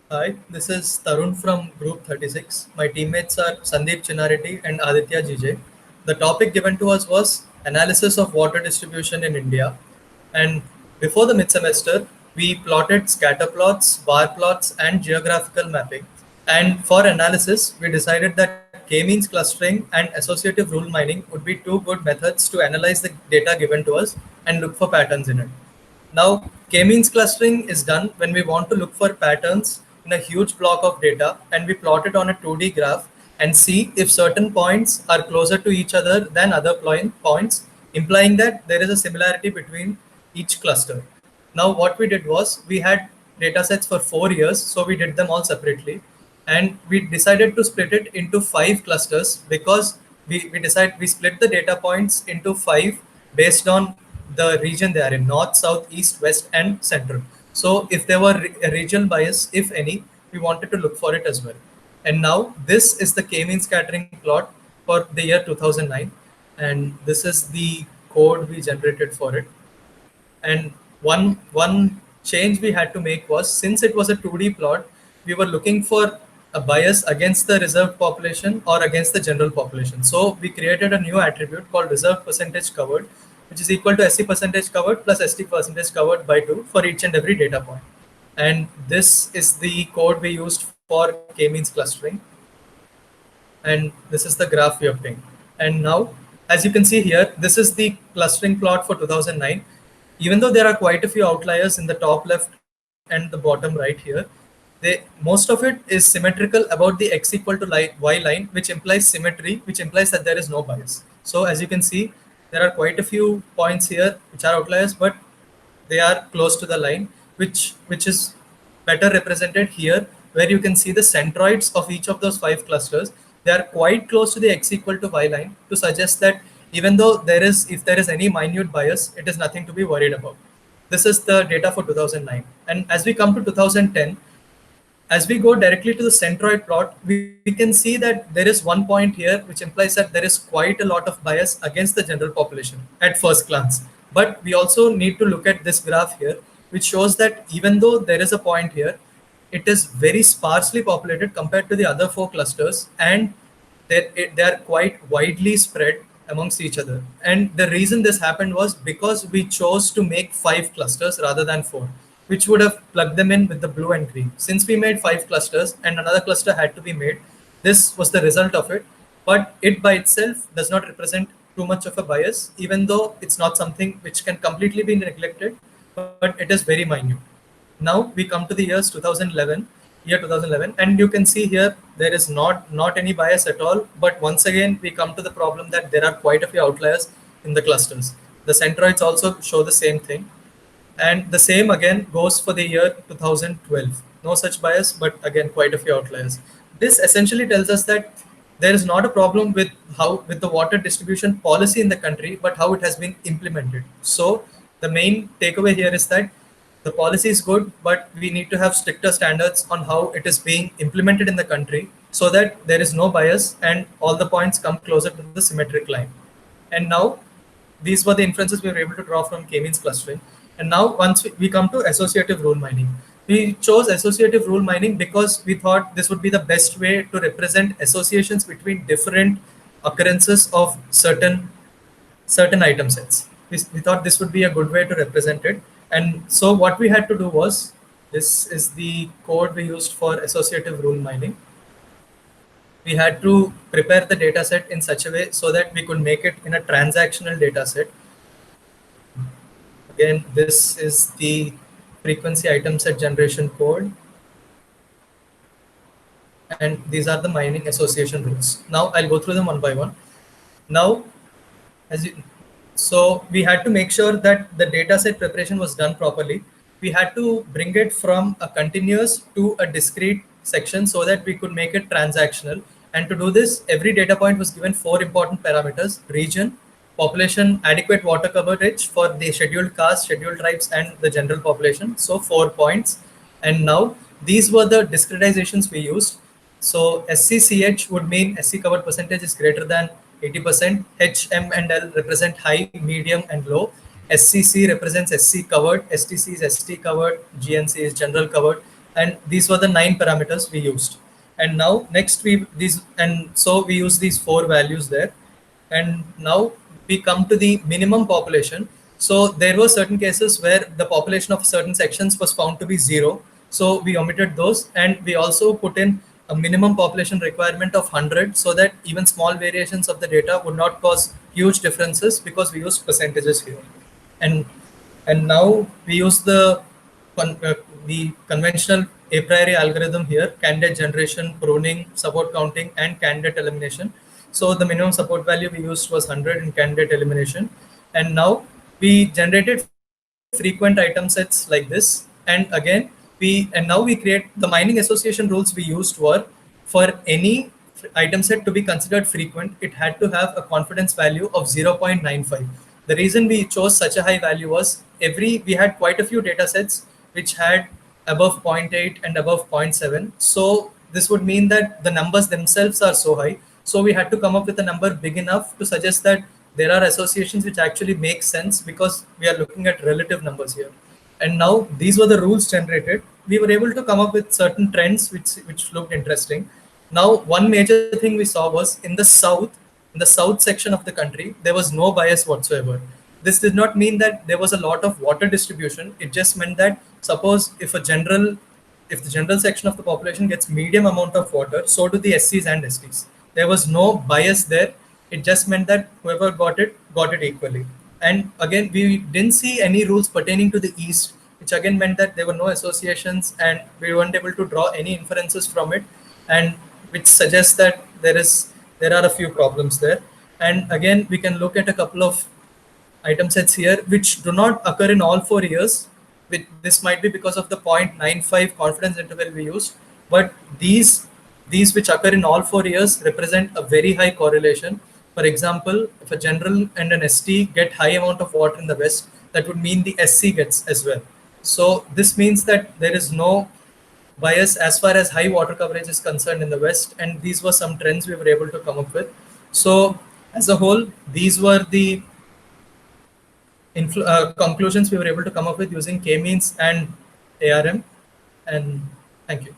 Hi, this is Tarun from Group 36. My teammates are Sandeep Chinarity and Aditya GJ. The topic given to us was analysis of water distribution in India. And before the mid semester, we plotted scatter plots, bar plots, and geographical mapping. And for analysis, we decided that k-means clustering and associative rule mining would be two good methods to analyze the data given to us and look for patterns in it. Now, k-means clustering is done when we want to look for patterns in a huge block of data and we plot it on a 2D graph and see if certain points are closer to each other than other points, implying that there is a similarity between each cluster. Now, what we did was we had data sets for 4 years, so we did them all separately. And we decided to split it into 5 clusters because we split the data points into 5 based on the region they are in: north, south, east, west, and central. So if there were a regional bias, if any, we wanted to look for it as well. And now this is the k-mean scattering plot for the year 2009, and this is the code we generated for it. And one change we had to make was, since it was a 2D plot, we were looking for a bias against the reserved population or against the general population. So we created a new attribute called reserved percentage covered, which is equal to SC percentage covered plus ST percentage covered by 2 for each and every data point. And this is the code we used for k-means clustering. And this is the graph we obtained. And now, as you can see here, this is the clustering plot for 2009. Even though there are quite a few outliers in the top left and the bottom right here, most of it is symmetrical about the x equal to y line, which implies symmetry, which implies that there is no bias. So as you can see, there are quite a few points here which are outliers, but they are close to the line, which is better represented here, where you can see the centroids of each of those 5 clusters. They are quite close to the x equal to y line to suggest that even though if there is any minute bias, it is nothing to be worried about. This is the data for 2009. And as we come to 2010, as we go directly to the centroid plot, we can see that there is one point here which implies that there is quite a lot of bias against the general population at first glance. But we also need to look at this graph here, which shows that even though there is a point here, it is very sparsely populated compared to the other 4 clusters, and they are quite widely spread amongst each other. And the reason this happened was because we chose to make 5 clusters rather than 4, which would have plugged them in with the blue and green. Since we made 5 clusters and another cluster had to be made, this was the result of it. But it by itself does not represent too much of a bias, even though it's not something which can completely be neglected, but it is very minute. Now we come to the year 2011, and you can see here there is not any bias at all. But once again, we come to the problem that there are quite a few outliers in the clusters. The centroids also show the same thing. And the same again goes for the year 2012. No such bias, but again, quite a few outliers. This essentially tells us that there is not a problem with the water distribution policy in the country, but how it has been implemented. So the main takeaway here is that the policy is good, but we need to have stricter standards on how it is being implemented in the country so that there is no bias and all the points come closer to the symmetric line. And now these were the inferences we were able to draw from k-means clustering. And now once we come to associative rule mining, we chose associative rule mining because we thought this would be the best way to represent associations between different occurrences of certain item sets. We thought this would be a good way to represent it. And so what we had to do was, this is the code we used for associative rule mining. We had to prepare the data set in such a way so that we could make it in a transactional data set. Again, this is the frequency item set generation code. And these are the mining association rules. Now I'll go through them one by one. Now, so we had to make sure that the data set preparation was done properly. We had to bring it from a continuous to a discrete section so that we could make it transactional. And to do this, every data point was given 4 important parameters: region, population, adequate water coverage for the scheduled castes, scheduled tribes, and the general population. So 4 points. And now these were the discretizations we used. So SCCH would mean SC covered percentage is greater than 80%. H, M, and L represent high, medium, and low. SCC represents SC covered. STC is ST covered. GNC is general covered. and these were the 9 parameters we used. And now next we these and so we use these 4 values there, and now we come to the minimum population. So there were certain cases where the population of certain sections was found to be 0, so we omitted those, and we also put in a minimum population requirement of 100, so that even small variations of the data would not cause huge differences, because we use percentages here. And and now we use con- uh, the conventional a priori algorithm here: candidate generation, pruning, support counting, and candidate elimination. So the minimum support value we used was 100 in candidate elimination. And now we generated frequent item sets like this. And again, now we create the mining association rules we used were, for any item set to be considered frequent, it had to have a confidence value of 0.95. The reason we chose such a high value was, we had quite a few data sets which had above zero point 0.8 and above zero point 0.7. So this would mean that the numbers themselves are so high. So we had to come up with a number big enough to suggest that there are associations which actually make sense, because we are looking at relative numbers here. And now these were the rules generated. We were able to come up with certain trends which looked interesting. Now, one major thing we saw was, in the south section of the country, there was no bias whatsoever. This did not mean that there was a lot of water distribution. It just meant that, suppose if the general section of the population gets medium amount of water, so do the SCs and STs. There was no bias there. It just meant that whoever got it equally. And again, we didn't see any rules pertaining to the east, which again meant that there were no associations, and we weren't able to draw any inferences from it, and which suggests that there are a few problems there. And again, we can look at a couple of item sets here which do not occur in all 4 years. This might be because of the 0.95 confidence interval we used, but these which occur in all 4 years represent a very high correlation. For example, if a general and an ST get high amount of water in the west, that would mean the SC gets as well. So this means that there is no bias as far as high water coverage is concerned in the west, and these were some trends we were able to come up with. So as a whole, these were the conclusions we were able to come up with using k-means and ARM. And thank you.